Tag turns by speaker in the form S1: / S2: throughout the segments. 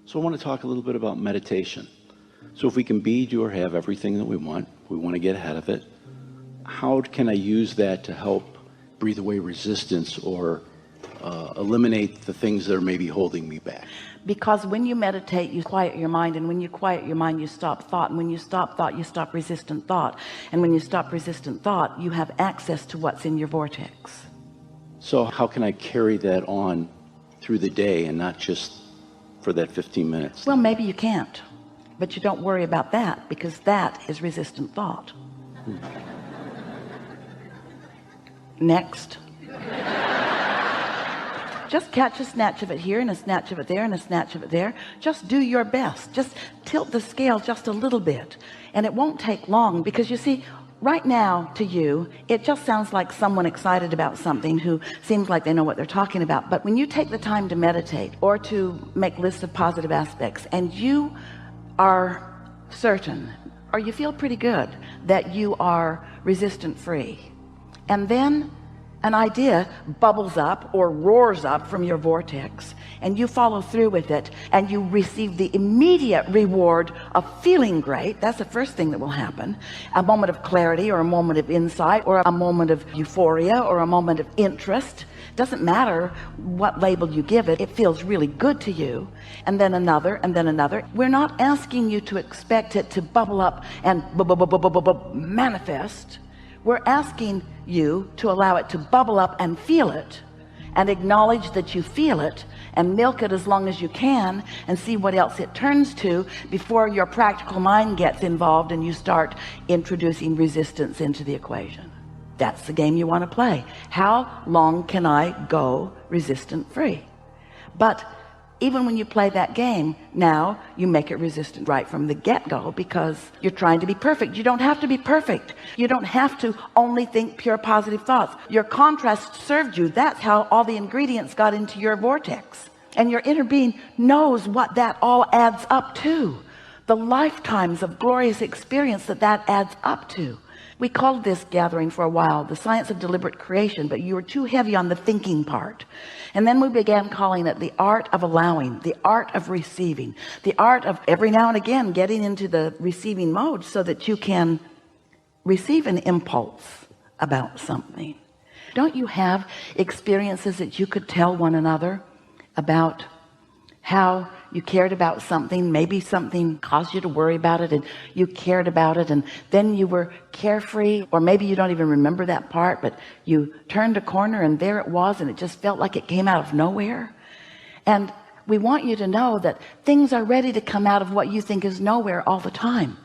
S1: So I want to talk a little bit about meditation. So if we can be, do, or have everything that we want to get ahead of it, how can I use that to help breathe away resistance or eliminate the things that are maybe holding me back?
S2: Because when you meditate, you quiet your mind, and when you quiet your mind, you stop thought, and when you stop thought, you stop resistant thought, and when you stop resistant thought, you have access to what's in your vortex.
S1: So how can I carry that on through the day and not just for that 15 minutes?
S2: Well, maybe you can't, but you don't worry about that, because that is resistant thought. Next. Just catch a snatch of it here and a snatch of it there and a snatch of it there. Just do your best. Just tilt the scale just a little bit, and it won't take long, because you see, right now to you it just sounds like someone excited about something who seems like they know what they're talking about. But when you take the time to meditate or to make lists of positive aspects, and you are certain, or you feel pretty good that you are resistant free, and then an idea bubbles up or roars up from your vortex, and you follow through with it, and you receive the immediate reward of feeling great. That's the first thing that will happen. A moment of clarity, or a moment of insight, or a moment of euphoria, or a moment of interest. Doesn't matter what label you give it, it feels really good to you. And then another, and then another. We're not asking you to expect it to bubble up and manifest. We're asking you to allow it to bubble up and feel it, and acknowledge that you feel it, and milk it as long as you can, and see what else it turns to before your practical mind gets involved and you start introducing resistance into the equation. That's the game you want to play. How long can I go resistant free? But even when you play that game, now you make it resistant right from the get-go, because you're trying to be perfect. You don't have to be perfect. You don't have to only think pure positive thoughts. Your contrast served you. That's how all the ingredients got into your vortex, and your inner being knows what that all adds up to, the lifetimes of glorious experience that adds up to. We called this gathering for a while the science of deliberate creation, but you were too heavy on the thinking part. And then we began calling it the art of allowing, the art of receiving, the art of every now and again getting into the receiving mode, so that you can receive an impulse about something. Don't you have experiences that you could tell one another about how you cared about something? Maybe something caused you to worry about it, and you cared about it, and then you were carefree, or maybe you don't even remember that part, but you turned a corner and there it was, and it just felt like it came out of nowhere. And we want you to know that things are ready to come out of what you think is nowhere all the time.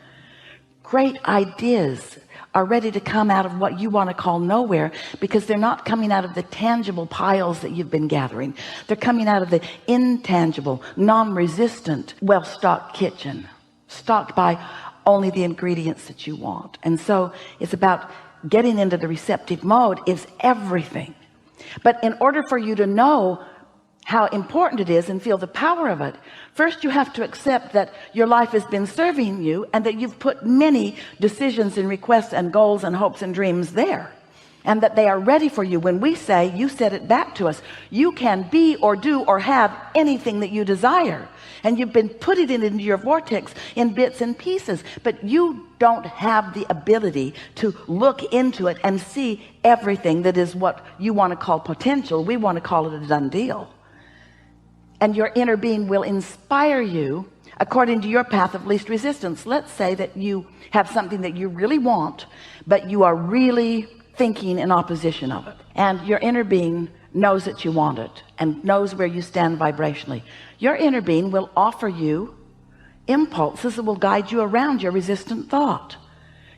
S2: Great ideas are ready to come out of what you want to call nowhere, because they're not coming out of the tangible piles that you've been gathering. They're coming out of the intangible, non-resistant, well-stocked kitchen, stocked by only the ingredients that you want. And so it's about getting into the receptive mode is everything. But in order for you to know how important it is and feel the power of it, first you have to accept that your life has been serving you, and that you've put many decisions and requests and goals and hopes and dreams there, and that they are ready for you. When we say, you said it back to us, you can be or do or have anything that you desire, and you've been putting it into your vortex in bits and pieces, but you don't have the ability to look into it and see everything that is what you want to call potential. We want to call it a done deal. And your inner being will inspire you according to your path of least resistance. Let's say that you have something that you really want, but you are really thinking in opposition of it, and your inner being knows that you want it and knows where you stand vibrationally. Your inner being will offer you impulses that will guide you around your resistant thought.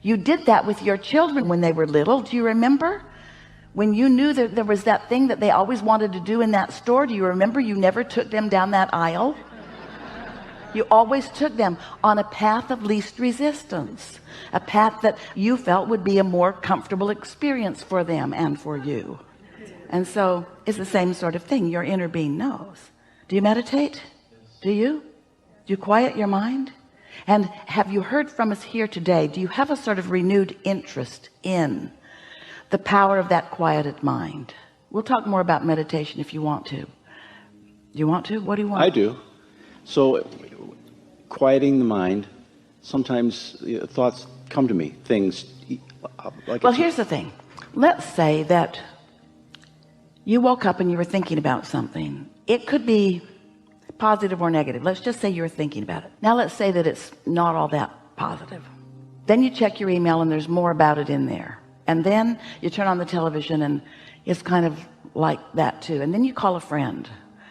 S2: You did that with your children when they were little. Do you remember? When you knew that there was that thing that they always wanted to do in that store, do you remember you never took them down that aisle? You always took them on a path of least resistance, a path that you felt would be a more comfortable experience for them and for you. And so it's the same sort of thing. Your inner being knows. Do you meditate? Do you? Do you quiet your mind? And have you heard from us here today? Do you have a sort of renewed interest in the power of that quieted mind? We'll talk more about meditation if you want to. Do you want to? What do you want?
S1: I do. So quieting the mind, sometimes thoughts come to me, things like.
S2: Well, here's the thing. Let's say that you woke up and you were thinking about something. It could be positive or negative. Let's just say you were thinking about it. Now let's say that it's not all that positive. Then you check your email and there's more about it in there. And then you turn on the television and it's kind of like that too. And then you call a friend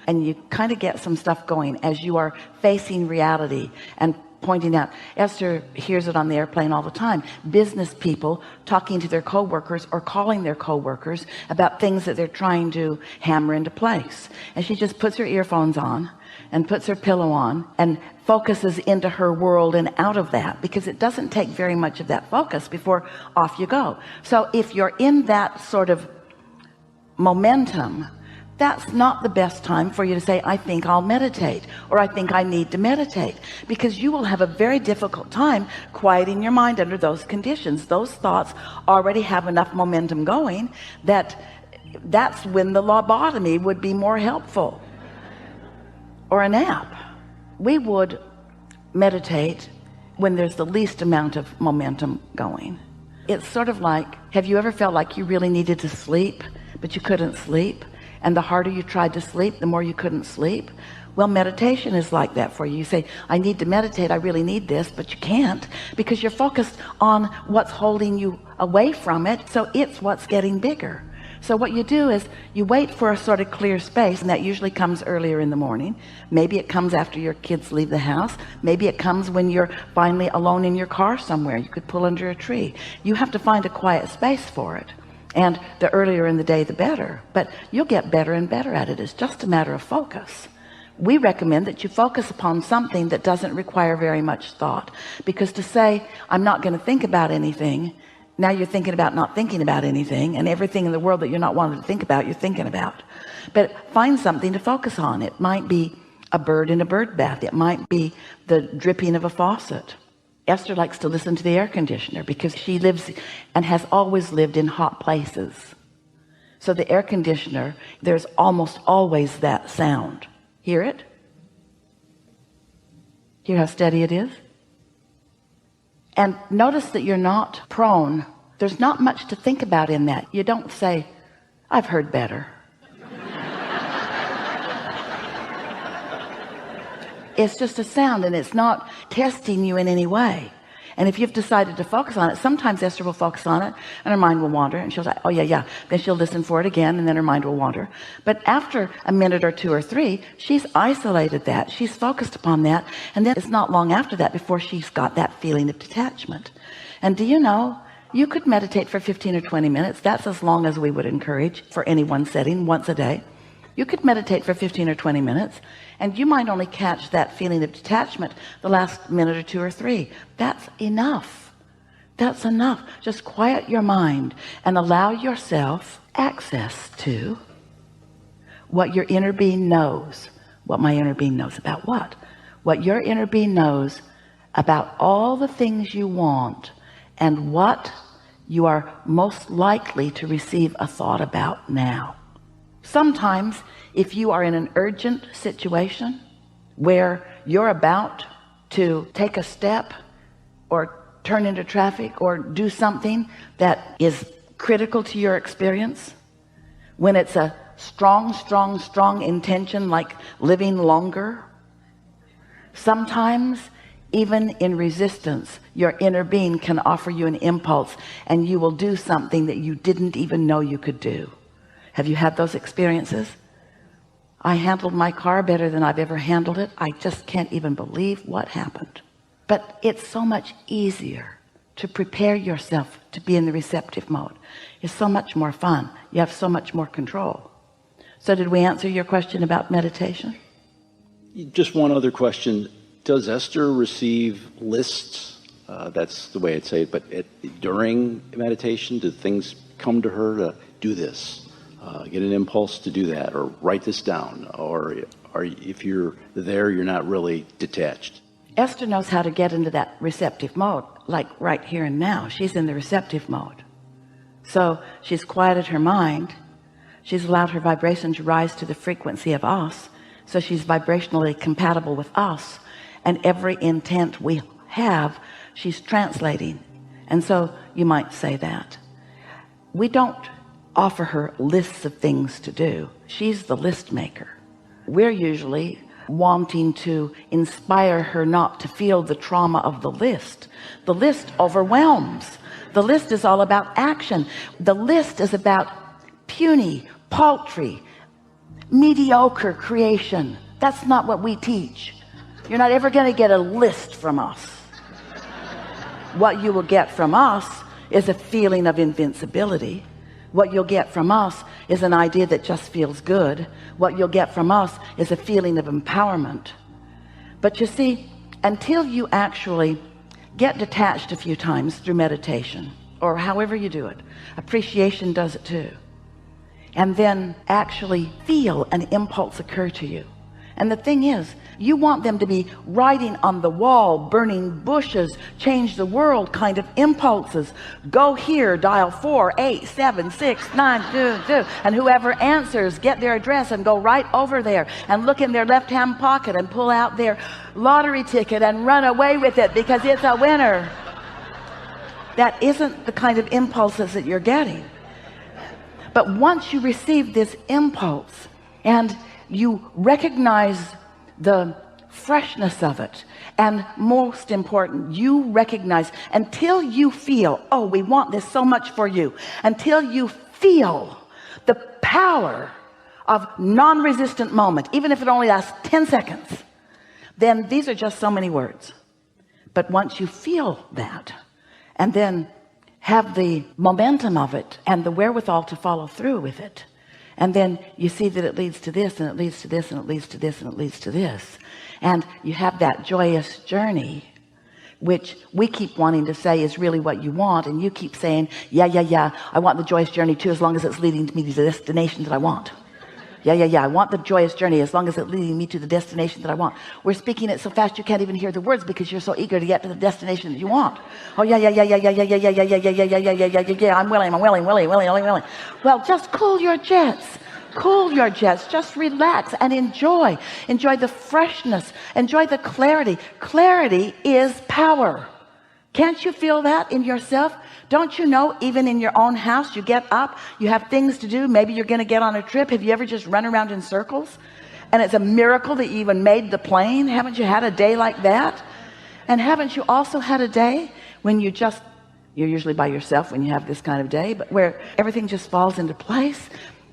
S2: and you kind of get some stuff going as you are facing reality and pointing out. Esther hears it on the airplane all the time. Business people talking to their coworkers or calling their coworkers about things that they're trying to hammer into place. And she just puts her earphones on and puts her pillow on and focuses into her world and out of that, because it doesn't take very much of that focus before off you go. So if you're in that sort of momentum, that's not the best time for you to say, I think I'll meditate, or I think I need to meditate, because you will have a very difficult time quieting your mind under those conditions. Those thoughts already have enough momentum going that's when the lobotomy would be more helpful, or a nap. We would meditate when there's the least amount of momentum going. It's sort of like, have you ever felt like you really needed to sleep but you couldn't sleep, and the harder you tried to sleep, the more you couldn't sleep? Well, meditation is like that for you. You say, I need to meditate, I really need this, but you can't, because you're focused on what's holding you away from it. So it's what's getting bigger. So what you do is you wait for a sort of clear space, and that usually comes earlier in the morning. Maybe it comes after your kids leave the house. Maybe it comes when you're finally alone in your car somewhere. You could pull under a tree. You have to find a quiet space for it, and the earlier in the day the better. But you'll get better and better at it. It's just a matter of focus. We recommend that you focus upon something that doesn't require very much thought, because to say I'm not going to think about anything, now you're thinking about not thinking about anything, and everything in the world that you're not wanting to think about, you're thinking about. But find something to focus on. It might be a bird in a bird bath. It might be the dripping of a faucet. Esther likes to listen to the air conditioner because she lives and has always lived in hot places. So the air conditioner, there's almost always that sound. Hear it? Hear how steady it is? And notice that you're not prone. There's not much to think about in that. You don't say, I've heard better. It's just a sound, and it's not testing you in any way. And if you've decided to focus on it, sometimes Esther will focus on it and her mind will wander, and she'll say, oh yeah. Then she'll listen for it again, and then her mind will wander. But after a minute or two or three, she's isolated that. She's focused upon that. And then it's not long after that before she's got that feeling of detachment. And do you know, you could meditate for 15 or 20 minutes. That's as long as we would encourage for any one setting, once a day. You could meditate for 15 or 20 minutes, and you might only catch that feeling of detachment the last minute or two or three. That's enough. That's enough. Just quiet your mind and allow yourself access to what your inner being knows. What my inner being knows about what? What your inner being knows about all the things you want and what you are most likely to receive a thought about now. Sometimes if you are in an urgent situation where you're about to take a step or turn into traffic or do something that is critical to your experience, when it's a strong intention like living longer, sometimes even in resistance, your inner being can offer you an impulse, and you will do something that you didn't even know you could do. Have you had those experiences? I handled my car better than I've ever handled it. I just can't even believe what happened. But it's so much easier to prepare yourself to be in the receptive mode. It's so much more fun. You have so much more control. So did we answer your question about meditation?
S1: Just one other question. Does Esther receive lists? That's the way I'd say it. But during meditation, do things come to her to do this? Get an impulse to do that, or write this down, or if you're there, you're not really detached?
S2: Esther knows how to get into that receptive mode, like right here and now. She's in the receptive mode. So she's quieted her mind. She's allowed her vibration to rise to the frequency of us. So she's vibrationally compatible with us, and every intent we have, she's translating. And so you might say that we don't offer her lists of things to do. She's the list maker. We're usually wanting to inspire her not to feel the trauma of the list. The list overwhelms. The list is all about action. The list is about puny, paltry, mediocre creation. That's not what we teach. You're not ever going to get a list from us. What you will get from us is a feeling of invincibility. What you'll get from us is an idea that just feels good. What you'll get from us is a feeling of empowerment. But you see, until you actually get detached a few times through meditation, or however you do it, appreciation does it too, and then actually feel an impulse occur to you. And the thing is, you want them to be writing on the wall, burning bushes, change the world kind of impulses. Go here, dial 4876922, and whoever answers, get their address and go right over there and look in their left-hand pocket and pull out their lottery ticket and run away with it because it's a winner. That isn't the kind of impulses that you're getting. But once you receive this impulse and you recognize the freshness of it, and most important, you recognize, until you feel, oh, we want this so much for you, until you feel the power of non-resistant moment, even if it only lasts 10 seconds, then these are just so many words. But once you feel that, and then have the momentum of it and the wherewithal to follow through with it, and then you see that it leads to this, and it leads to this, and it leads to this, and it leads to this, and you have that joyous journey, which we keep wanting to say is really what you want, and you keep saying, yeah, I want the joyous journey too, as long as it's leading me to the destination that I want. Yeah, I want the joyous journey as long as it's leading me to the destination that I want. We're speaking it so fast you can't even hear the words because you're so eager to get to the destination that you want. Oh yeah, I'm willing. Well, just cool your jets, just relax and enjoy the freshness, enjoy the clarity. Clarity is power. Can't you feel that in yourself? Don't you know, even in your own house, you get up, you have things to do, maybe you're going to get on a trip. Have you ever just run around in circles? And it's a miracle that you even made the plane. Haven't you had a day like that? And haven't you also had a day when you're usually by yourself when you have this kind of day, but where everything just falls into place?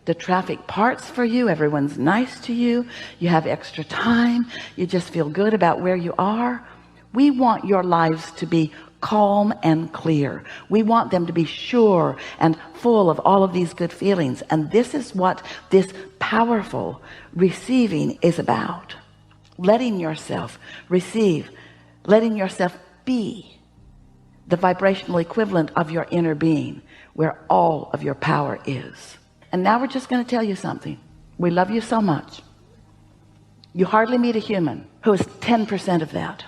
S2: The traffic parts for you, everyone's nice to you, you have extra time, you just feel good about where you are. We want your lives to be calm and clear. We want them to be sure and full of all of these good feelings. And this is what this powerful receiving is about. Letting yourself receive, letting yourself be the vibrational equivalent of your inner being, where all of your power is. And now we're just going to tell you something. We love you so much. You hardly meet a human who is 10% of that.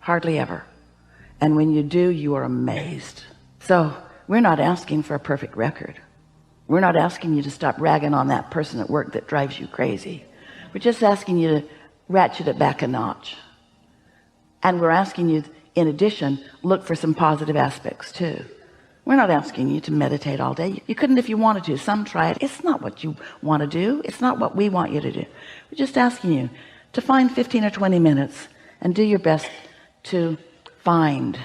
S2: Hardly ever. And when you do, you are amazed. So we're not asking for a perfect record. We're not asking you to stop ragging on that person at work that drives you crazy. We're just asking you to ratchet it back a notch. And we're asking you, in addition, look for some positive aspects too. We're not asking you to meditate all day. You couldn't if you wanted to. Some try it. It's not what you want to do. It's not what we want you to do. We're just asking you to find 15 or 20 minutes and do your best to find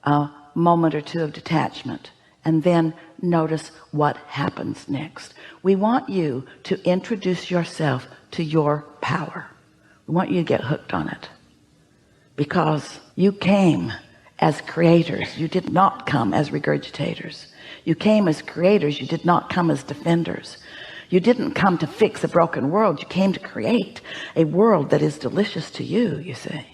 S2: a moment or two of detachment, and then notice what happens next. We want you to introduce yourself to your power. We want you to get hooked on it, because you came as creators. You did not come as regurgitators. You came as creators. You did not come as defenders. You didn't come to fix a broken world. You came to create a world that is delicious to you, you see.